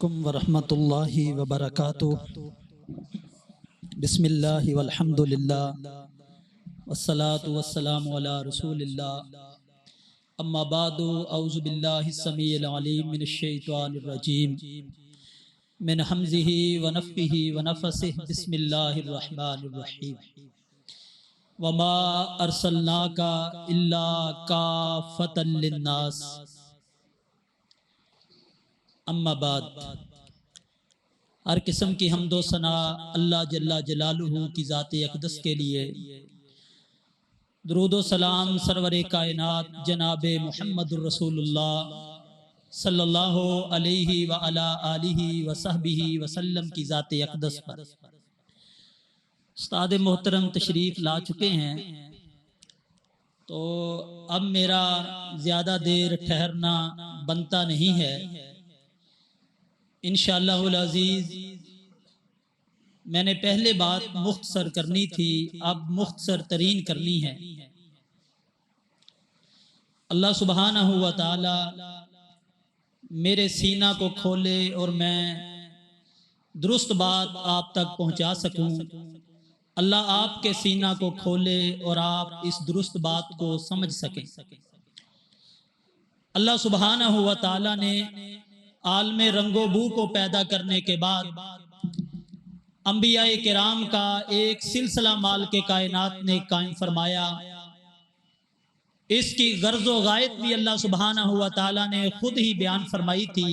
علیکم ورحمۃ اللہ وبرکاتہ۔ بسم اللہ والحمد للہ والصلاة والسلام علی رسول اللہ، اما بعد، اعوذ باللہ السمیع العلیم من الشیطان الرجیم، من حمزہ ونفخہ ونفثہ، بسم اللہ الرحمن الرحیم۔ وما ارسلناک الا کافۃ للناس، اما بعد۔ ہر قسم کی حمد و ثنا اللہ جل جلالہ کی ذات اقدس کے لیے، درود و سلام سرور کائنات جناب محمد الرسول اللہ صلی اللہ علیہ وعلی آلہ وصحبہ وسلم کی ذات اقدس پر۔ استاد محترم تشریف لا چکے ہیں، تو اب میرا زیادہ دیر ٹھہرنا بنتا نہیں ہے۔ انشاءاللہ العزیز میں نے پہلے بات مختصر کرنی تھی، اب مختصر ترین کرنی ہے۔ اللہ سبحانہ و تعالی میرے سینہ کو کھولے اور میں درست بات آپ تک پہنچا سکوں۔ اللہ آپ کے سینہ کو کھولے اور آپ اس درست بات کو سمجھ سکیں۔ اللہ سبحانہ و تعالی نے عالم رنگ و بو کو پیدا کرنے کے بعد انبیاء کرام کا ایک سلسلہ مال کے کائنات نے قائم فرمایا۔ اس کی غرض و غایت بھی اللہ سبحانہ و تعالی نے خود ہی بیان فرمائی تھی۔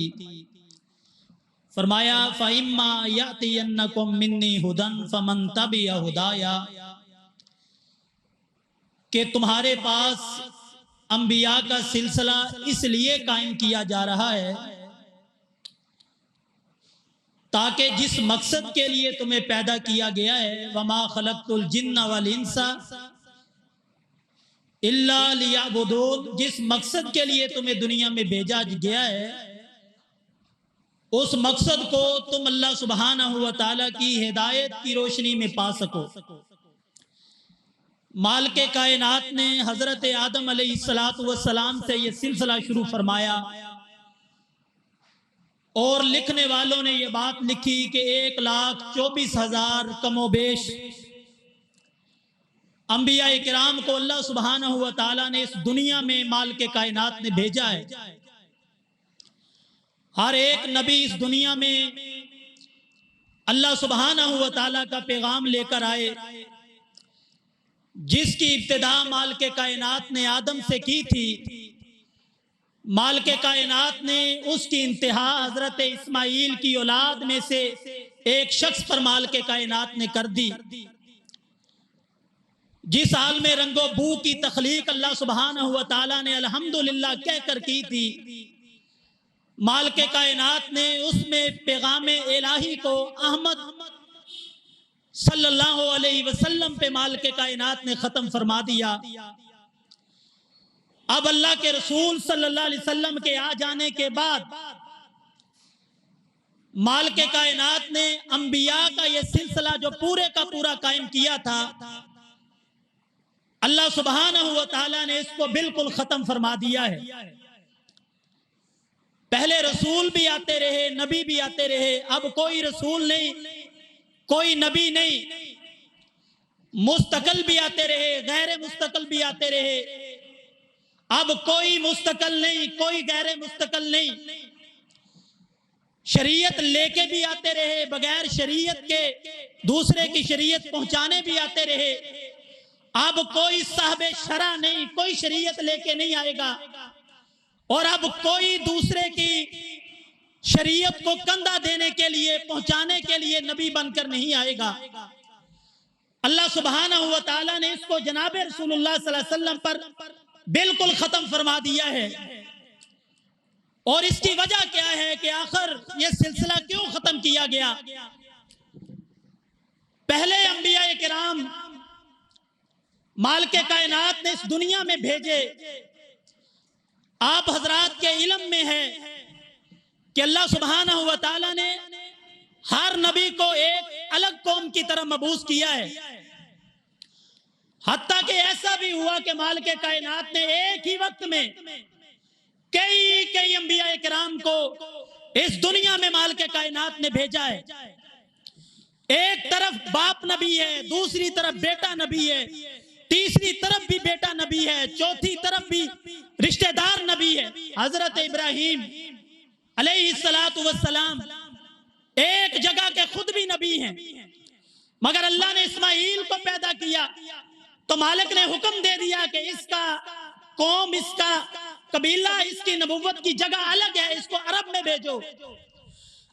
فرمایا فَإِمَّا يَأْتِيَنَّكُم مِّنِّي هُدًى فَمَن تَبِعَ هُدَايَ، کہ تمہارے پاس انبیاء کا سلسلہ اس لیے قائم کیا جا رہا ہے تاکہ جس مقصد کے لیے تمہیں پیدا کیا گیا ہے، وَمَا خَلَقْتُ الْجِنَّ وَالْإِنسَ إِلَّا لِيَعْبُدُونِ، جس مقصد کے لیے تمہیں دنیا میں بھیجا گیا ہے، اس مقصد کو تم اللہ سبحانہ و تعالیٰ کی ہدایت کی روشنی میں پا سکو۔ مالک کائنات نے حضرت آدم علیہ السلام سے یہ سلسلہ شروع فرمایا، اور لکھنے والوں نے یہ بات لکھی کہ 1,24,000 کم و بیش انبیاء کرام کو اللہ سبحانہ و تعالیٰ نے اس دنیا میں مالک کائنات نے بھیجا ہے۔ ہر ایک نبی اس دنیا میں اللہ سبحانہ و تعالیٰ کا پیغام لے کر آئے، جس کی ابتدا مالک کائنات نے آدم سے کی تھی۔ مالک کائنات نے اس کی انتہا حضرت اسماعیل کی اولاد میں سے ایک شخص پر مالک کائنات نے کر دی۔ جس عالم رنگ و بو کی تخلیق اللہ سبحانہ و تعالیٰ نے الحمدللہ کہہ کر کی تھی، مالک کائنات نے اس میں پیغام الہی کو احمد صلی اللہ علیہ وسلم پہ مالک کائنات نے ختم فرما دیا۔ اب اللہ کے رسول صلی اللہ علیہ وسلم کے آ جانے کے بعد مالک کائنات نے انبیاء کا یہ سلسلہ جو پورے کا پورا قائم کیا تھا، اللہ سبحانہ و تعالیٰ نے اس کو بالکل ختم فرما دیا ہے۔ پہلے رسول بھی آتے رہے، نبی بھی آتے رہے، اب کوئی رسول نہیں، کوئی نبی نہیں، مستقل بھی آتے رہے، غیر مستقل بھی آتے رہے، اب کوئی مستقل نہیں، کوئی غیر مستقل نہیں، شریعت لے کے بھی آتے رہے، بغیر شریعت کے دوسرے کی شریعت پہنچانے بھی آتے رہے۔ اب کوئی صاحب شرع نہیں، کوئی شریعت لے کے نہیں آئے گا، اور اب کوئی دوسرے کی شریعت کو کندھا دینے کے لیے، پہنچانے کے لیے نبی بن کر نہیں آئے گا۔ اللہ سبحانہ و تعالیٰ نے اس کو جناب رسول اللہ صلی اللہ علیہ وسلم پر بالکل ختم فرما دیا ہے۔ اور اس کی وجہ کیا ہے کہ آخر یہ سلسلہ کیوں ختم کیا گیا؟ پہلے انبیاء کرام مالک کائنات نے اس دنیا میں بھیجے۔ آپ حضرات کے علم میں ہے کہ اللہ سبحانہ و تعالیٰ نے ہر نبی کو ایک الگ قوم کی طرح مبعوث کیا ہے۔ حتیٰ کہ ایسا بھی ہوا کہ مالک کائنات نے ایک ہی وقت میں کئی انبیاء کرام کو اس دنیا میں مال کے کائنات نے بھیجا ہے۔ ایک طرف باپ نبی ہے، دوسری طرف بیٹا نبی ہے، تیسری طرف بھی بیٹا نبی ہے، چوتھی طرف بھی رشتہ دار نبی ہے۔ حضرت ابراہیم علیہ السلام ایک جگہ کے خود بھی نبی ہیں، مگر اللہ نے اسماعیل کو پیدا کیا تو مالک نے حکم دے دیا کہ اس کا قوم، اس کا قبیلہ، اس کی نبوت کی جگہ الگ ہے، اس کو عرب میں بھیجو۔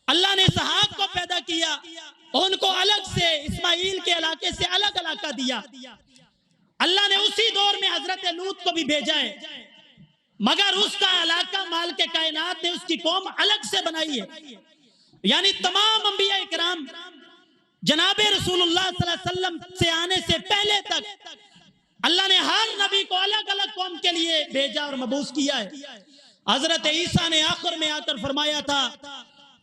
اللہ نے اسحاق کو پیدا کیا، ان کو الگ سے اسماعیل کے علاقے سے الگ علاقہ دیا۔ اللہ نے اسی دور میں حضرت لوط کو بھی بھیجا ہے، مگر اس کا علاقہ مال کے کائنات نے اس کی قوم الگ سے بنائی ہے۔ یعنی تمام انبیاء کرام جناب رسول اللہ صلی اللہ علیہ وسلم سے آنے سے پہلے تک اللہ نے ہر نبی کو الگ الگ قوم کے لیے بھیجا اور مبعوث کیا ہے۔ حضرت عیسیٰ نے آخر میں آ کر فرمایا تھا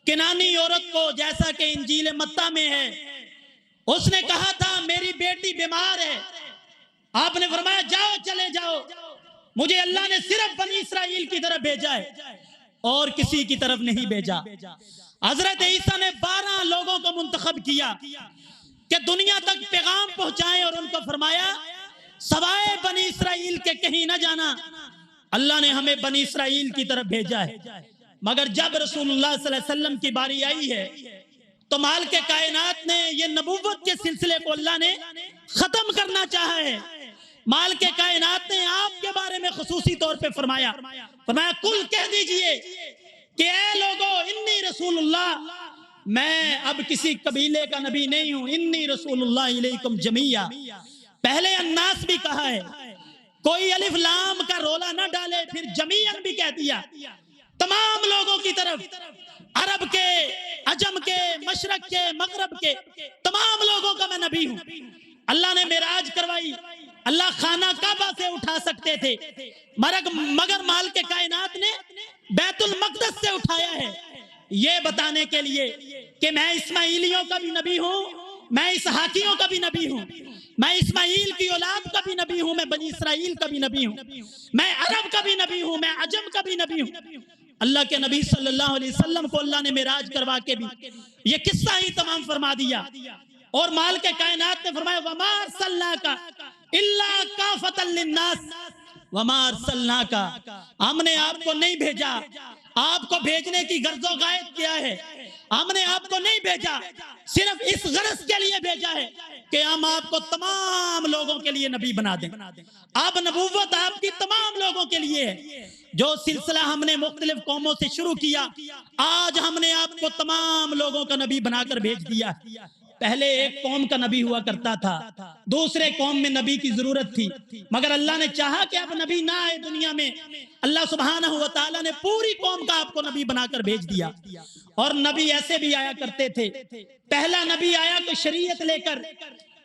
کنانی عورت کو، جیسا کہ انجیل متی میں ہے، اس نے کہا تھا میری بیٹی بیمار ہے، آپ نے فرمایا جاؤ، چلے جاؤ، مجھے اللہ نے صرف بنی اسرائیل کی طرف بھیجا ہے اور کسی کی طرف نہیں بھیجا۔ حضرت عیسیٰ نے 12 لوگوں کو منتخب کیا کہ دنیا تک پیغام پہنچائیں، اور ان کو فرمایا سوائے بنی اسرائیل کے کہیں نہ جانا، اللہ نے ہمیں بنی اسرائیل کی طرف بھیجا ہے۔ مگر جب رسول اللہ صلی اللہ علیہ وسلم کی باری آئی ہے تو مال کے کائنات نے یہ نبوت کے سلسلے کو اللہ نے ختم کرنا چاہا ہے۔ مال کے کائنات نے آپ کے بارے میں خصوصی طور پہ فرمایا کل کہہ دیجئے کہ اے لوگو انی رسول اللہ، میں اب کسی قبیلے کا نبی نہیں ہوں، انی رسول اللہ علیکم جمیعا۔ پہلے الناس بھی کہا ہے، کوئی الف لام کا رولا نہ ڈالے، پھر جمیعا بھی کہہ دیا، تمام لوگوں کی طرف، عرب کے، عجم کے، مشرق کے، مغرب کے تمام لوگوں کا میں نبی ہوں۔ اللہ نے معراج کروائی، اللہ خانہ کعبہ سے اٹھا سکتے تھے، مگر مال کے کائنات نے بیت المقدس سے اٹھایا ہے، یہ بتانے کے لیے کہ میں اسماعیلیوں کا بھی نبی ہوں، میں اسحاقیوں کا بھی نبی ہوں، میں اسماعیل کی اولاد کا بھی نبی ہوں، میں بنی اسرائیل کا بھی نبی ہوں، میں عرب کا بھی نبی ہوں، میں عجم کا بھی نبی ہوں۔ اللہ کے نبی صلی اللہ علیہ وسلم کو اللہ نے معراج کروا کے بھی یہ قصہ ہی تمام فرما دیا، اور مال کے کائنات نے فرمایا وما ارسلناک الا کافۃ للناس وما ارسلناک، ہم نے آپ کو نہیں بھیجا، آپ کو بھیجنے کی غرض و غایت کیا ہے؟ ہم نے آپ کو نہیں بھیجا، صرف اس غرض کے لیے بھیجا ہے کہ ہم آپ کو تمام لوگوں کے لیے نبی بنا دیں۔ اب نبوت آپ کی تمام لوگوں کے لیے ہے، جو سلسلہ ہم نے مختلف قوموں سے شروع کیا، آج ہم نے آپ کو تمام لوگوں کا نبی بنا کر بھیج دیا۔ پہلے ایک قوم کا نبی ہوا کرتا تھا، دوسرے قوم میں نبی کی ضرورت تھی، مگر اللہ نے چاہا کہ اب نبی نہ آئے دنیا میں، اللہ سبحانہ و تعالیٰ نے پوری قوم کا آپ کو نبی بنا کر بھیج دیا۔ اور نبی ایسے بھی آیا کرتے تھے، پہلا نبی آیا تو شریعت لے کر،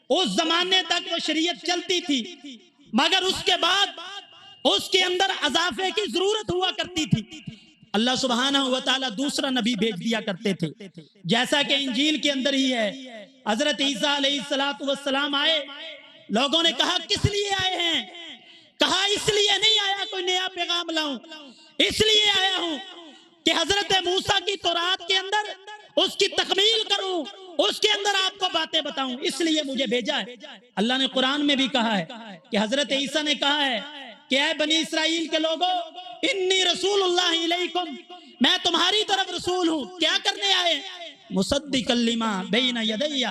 اس زمانے تک وہ شریعت چلتی تھی، مگر اس کے بعد اس کے اندر اضافے کی ضرورت ہوا کرتی تھی، اللہ سبحانہ و تعالیٰ دوسرا نبی بھیج دیا کرتے تھے، جیسا کہ انجیل کے اندر ہی ہے۔ حضرت عیسیٰ علیہ السلام آئے، لوگوں نے کہا کس لیے آئے ہیں؟ کہا اس لیے نہیں آیا کوئی نیا پیغام لاؤں، اس لیے آیا ہوں کہ حضرت موسیٰ کی تورات کے اندر اس کی تکمیل کروں، اس کے اندر آپ کو باتیں بتاؤں، اس لیے مجھے بھیجا ہے۔ اللہ نے قرآن میں بھی کہا ہے کہ حضرت عیسیٰ نے کہا ہے کہ اے بنی اسرائیل کے لوگوں انی رسول اللہ علیکم، میں تمہاری طرف رسول ہوں، کیا کرنے آئے؟ مصدقا لما بین یدی،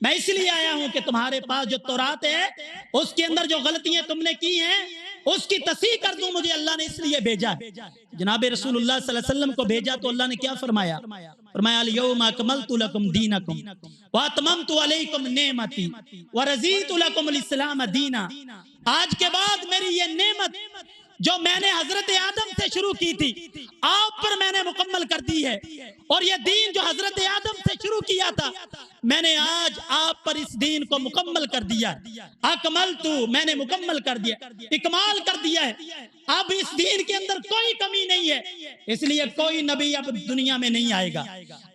میں اس لیے آیا ہوں کہ تمہارے پاس جو تورات ہے اس کے اندر جو غلطیاں تم نے کی ہیں اس کی تصحیح کر دوں، مجھے اللہ نے اس لیے بھیجا ہے۔ جناب رسول اللہ صلی اللہ علیہ وسلم کو بھیجا تو اللہ نے کیا فرمایا؟ فرمایا الیوم اکملت لکم دینکم واتممت علیکم نعمتی ورضیت لکم الاسلام دینا، آج کے بعد میری یہ نعمت جو میں نے حضرت آدم سے شروع کی تھی آپ پر میں نے مکمل کر دی ہے، اور یہ دین جو حضرت آدم سے شروع کیا تھا میں نے آج آپ پر اس دین کو مکمل کر دیا ہے۔ اکملت، میں نے مکمل کر دیا، اکمال کر دیا ہے، اب اس دین کے اندر کوئی کمی نہیں ہے، اس لیے کوئی نبی اب دنیا میں نہیں آئے گا۔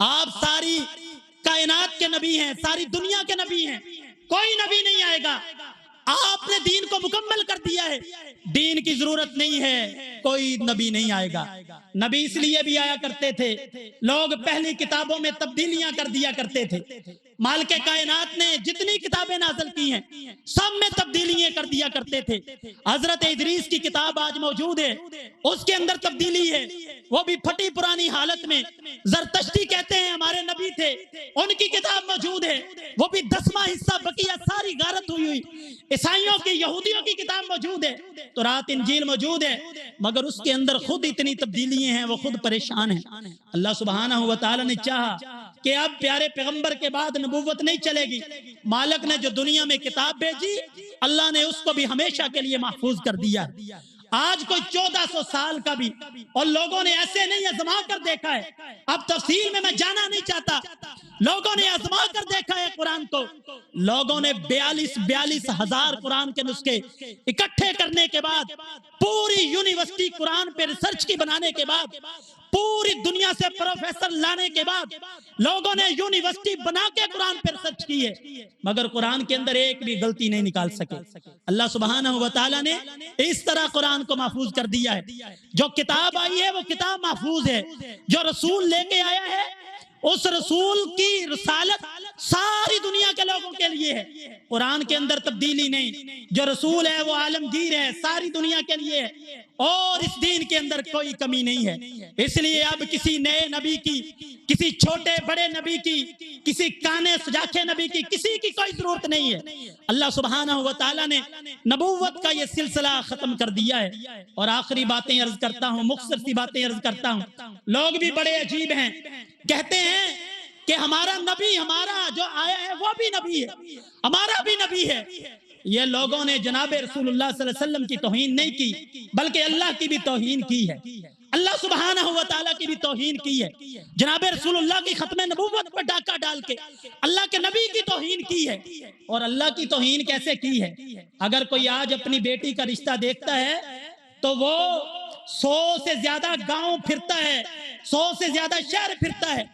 آپ ساری کائنات کے نبی ہیں، ساری دنیا کے نبی ہیں، کوئی نبی نہیں آئے گا، آپ نے دین کو مکمل کر دیا ہے۔ دین کی ضرورت نہیں ہے، کوئی نبی نہیں آئے گا۔ نبی اس لیے بھی آیا کرتے تھے، لوگ پہلی کتابوں میں تبدیلیاں کر دیا کرتے تھے۔ مالک کائنات نے جتنی کتابیں نازل کی ہیں سب میں تبدیلیاں کر دیا کرتے تھے۔ حضرت ادریس کی کتاب آج موجود ہے، اس کے اندر تبدیلی ہے، وہ بھی پھٹی پرانی حالت میں۔ زرتشتی کہتے ہیں ہمارے نبی تھے، ان کی کتاب موجود ہے، وہ بھی 10واں حصہ بقیہ ساری غارت ہوئی۔ عیسائیوں کی، یہودیوں کی کتاب موجود ہے، تورات انجیل موجود ہے، مگر اس کے اندر خود اتنی تبدیلیاں ہیں، وہ خود پریشان ہیں۔ اللہ سبحانہ و تعالی نے چاہا کہ اب پیارے پیغمبر کے بعد نبوت نہیں چلے گی، مالک نے جو دنیا میں کتاب بھیجی اللہ نے اس کو بھی ہمیشہ کے لیے محفوظ کر دیا۔ آج کوئی 1400 سال کا بھی، اور لوگوں نے ایسے نہیں آزما کر دیکھا ہے، اب تفصیل میں جانا نہیں چاہتا، لوگوں نے آزما کر دیکھا ہے قرآن کو، لوگوں نے 42 ہزار قرآن کے نسخے اکٹھے کرنے کے بعد، پوری یونیورسٹی قرآن پہ ریسرچ کی بنانے کے بعد، پوری دنیا سے پروفیسر لانے کے بعد لوگوں نے یونیورسٹی بنا کے قرآن پر ریسرچ کی ہے، مگر قرآن کے اندر ایک بھی غلطی نہیں نکال سکے۔ اللہ سبحانہ و تعالی نے اس طرح قرآن کو محفوظ کر دیا ہے، جو کتاب آئی ہے وہ کتاب محفوظ ہے، جو رسول لے کے آیا ہے اس رسول کی رسالت ساری دنیا کے لوگوں کے لیے ہے، قرآن کے اندر تبدیلی نہیں، جو رسول ہے وہ عالمگیر ہے، ساری دنیا کے لیے ہے، اور اس دین کے اندر کوئی کمی نہیں ہے۔ اس لیے اب کسی نئے نبی کی، کسی چھوٹے بڑے نبی کی، کسی کانے سجاکھے نبی کی، کسی کی کوئی ضرورت نہیں ہے۔ اللہ سبحانہ و تعالی نے نبوت کا یہ سلسلہ ختم کر دیا ہے۔ اور آخری باتیں عرض کرتا ہوں، مختصر سی باتیں عرض کرتا ہوں۔ لوگ بھی بڑے عجیب ہیں، کہتے ہیں کہ ہمارا نبی، ہمارا جو آیا ہے وہ بھی نبی ہے، ہمارا بھی نبی ہے۔ یہ لوگوں نے جناب رسول اللہ صلی اللہ علیہ وسلم کی توہین نہیں کی، بلکہ اللہ کی بھی توہین کی ہے، اللہ سبحانہ و تعالیٰ کی بھی توہین کی ہے۔ جناب رسول اللہ کی ختم نبوت پر ڈاکہ ڈال کے اللہ کے نبی کی توہین کی ہے۔ اور اللہ کی توہین کیسے کی ہے؟ اگر کوئی آج اپنی بیٹی کا رشتہ دیکھتا ہے تو وہ 100 سے زیادہ گاؤں پھرتا ہے، 100 سے زیادہ شہر پھرتا ہے،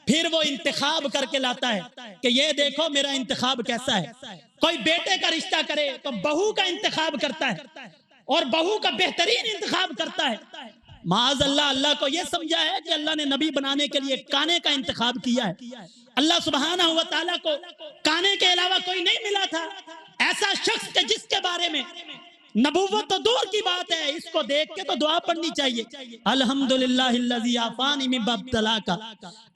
پھر وہ انتخاب کر کے لاتا ہے کہ یہ دیکھو میرا انتخاب کیسا ہے۔ کوئی بیٹے کا رشتہ کرے تو بہو کا انتخاب کرتا ہے، اور بہو کا بہترین انتخاب کرتا ہے۔ معاذ اللہ، اللہ کو یہ سمجھا ہے کہ اللہ نے نبی بنانے کے لیے کانے کا انتخاب کیا ہے۔ اللہ سبحانہ و تعالیٰ کو کانے کے علاوہ کوئی نہیں ملا تھا، ایسا شخص کہ جس کے بارے میں نبوت تو دور کی بات ہے، اس کو دیکھ کے تو دعا پڑھنی چاہیے، الحمدللہ الذی عافانی مما ابتلاک۔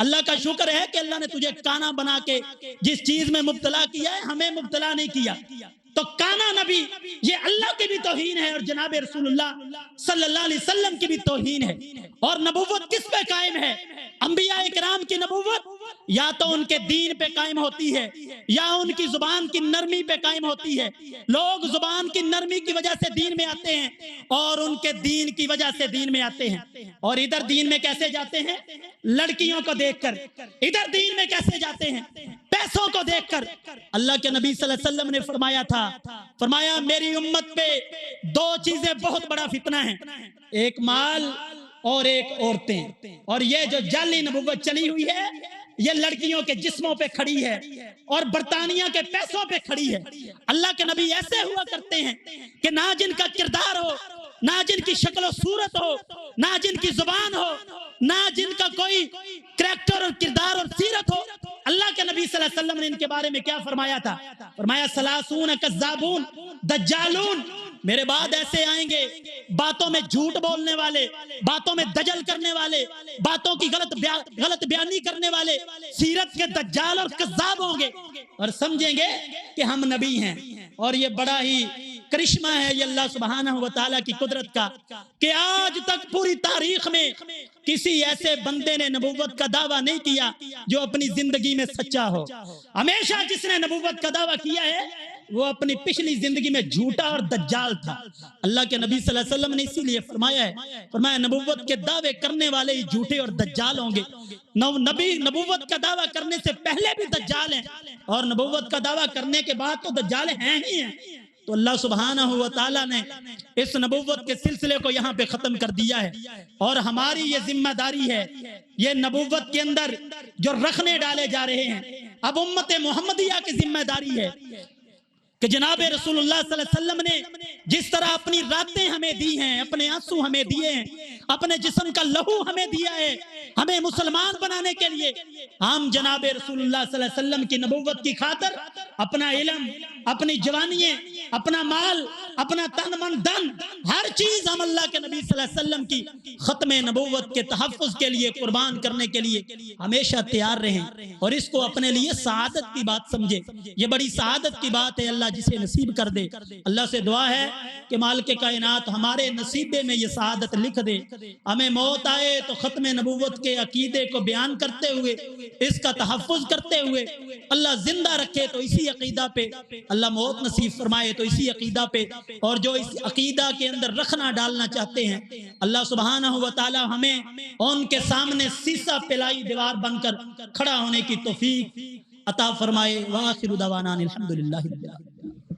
اللہ کا شکر ہے کہ اللہ نے تجھے کانا بنا کے جس چیز میں مبتلا کیا ہے ہمیں مبتلا نہیں کیا۔ تو کانا نبی یہ اللہ کی بھی توہین ہے، اور جناب رسول اللہ صلی اللہ علیہ وسلم کی بھی توہین ہے۔ اور نبوت کس پہ قائم ہے؟ انبیاء کرام کی نبوت یا تو ان کے دین پہ قائم ہوتی ہے یا ان کی زبان کی نرمی پہ قائم ہوتی ہے۔ لوگ زبان کی نرمی کی وجہ سے دین میں آتے ہیں، اور ان کے دین کی وجہ سے دین میں آتے ہیں۔ اور ادھر دین میں کیسے جاتے ہیں؟ لڑکیوں کو دیکھ کر۔ ادھر دین میں کیسے جاتے ہیں؟ پیسوں کو دیکھ کر۔ اللہ کے نبی صلی اللہ علیہ وسلم نے فرمایا تھا، فرمایا میری امت پہ 2 چیزیں بہت بڑا فتنہ ہیں، ایک مال اور ایک عورتیں۔ اور یہ جو جعلی نبوت چلی ہوئی ہے یہ لڑکیوں کے جسموں پہ کھڑی ہے اور برطانیہ کے پیسوں پہ کھڑی ہے۔ اللہ کے نبی ایسے ہوا کرتے ہیں کہ نہ جن کا کردار ہو، نہ جن کی شکل و صورت ہو، نہ جن کی زبان ہو، نہ جن کا کوئی کریکٹر اور کردار اور سیرت ہو، اللہ کے نبی صلی اللہ علیہ وسلم نے ان کے بارے میں کیا فرمایا تھا؟ فرمایا ثلاثون کذابون دجالون، میرے بعد ایسے آئیں گے باتوں میں جھوٹ بولنے والے، باتوں میں دجل کرنے والے، باتوں کی غلط بیانی کرنے والے، سیرت کے دجال اور کذاب ہوں گے، اور سمجھیں گے کہ ہم نبی ہیں۔ اور یہ بڑا ہی کرشمہ ہے یہ اللہ سبحانہ و تعالیٰ کی قدرت کا کہ آج تک پوری تاریخ میں کسی ایسے بندے نے نبوت کا دعویٰ نہیں کیا جو اپنی زندگی میں سچا ہو۔ ہمیشہ جس نے نبوت کا دعویٰ کیا ہے وہ اپنی پچھلی زندگی میں جھوٹا اور دجال تھا۔ اللہ کے نبی صلی اللہ علیہ وسلم نے اسی لیے فرمایا ہے، فرمایا نبوت کے دعوے کرنے والے ہی جھوٹے اور دجال ہوں گے۔ نبی نبوت کا دعویٰ کرنے سے پہلے بھی دجال ہیں، اور نبوت کا دعویٰ کرنے کے بعد تو دجال ہیں ہی ہیں۔ تو اللہ سبحانہ و تعالیٰ نے اس نبوت کے سلسلے کو یہاں پہ ختم کر دیا ہے، اور ہماری یہ ذمہ داری ہے، یہ نبوت کے اندر جو رکھنے ڈالے جا رہے ہیں اب امت محمدیہ کی ذمہ داری ہے کہ جناب رسول اللہ صلی اللہ علیہ وسلم نے جس طرح اپنی راتیں ہمیں دی ہیں، اپنے آنسو ہمیں دیے ہیں، اپنے جسم کا لہو ہمیں دیا ہے ہمیں مسلمان بنانے کے لیے، ہم جناب رسول اللہ صلی اللہ علیہ وسلم کی نبوت کی خاطر اپنا علم، اپنی جوانیاں، اپنا مال، اپنا تن من دن، ہر چیز ہم اللہ کے نبی صلی اللہ علیہ وسلم کی ختم نبوت کے تحفظ کے لیے قربان کرنے کے لیے ہمیشہ تیار رہیں، اور اس کو اپنے لیے سعادت کی بات سمجھے۔ یہ بڑی سعادت کی بات ہے، اللہ جسے نصیب کر دے۔ اللہ سے دعا ہے کہ مالک کائنات ہمارے نصیبے میں یہ سعادت لکھ دے، ہمیں موت آئے تو ختم نبوت کے عقیدے کو بیان کرتے ہوئے، اس کا تحفظ کرتے ہوئے، اللہ زندہ رکھے تو اسی عقیدہ پہ، اللہ موت نصیب فرمائے تو اسی عقیدہ پہ، اور جو اس عقیدہ کے اندر رکھنا ڈالنا چاہتے ہیں اللہ سبحانہ و تعالی ہمیں ان کے سامنے سیسا پلائی دیوار بن کر کھڑا ہونے کی توفیق عطا فرمائے۔ وآخر دعوانا الحمدللہ رب العالمین۔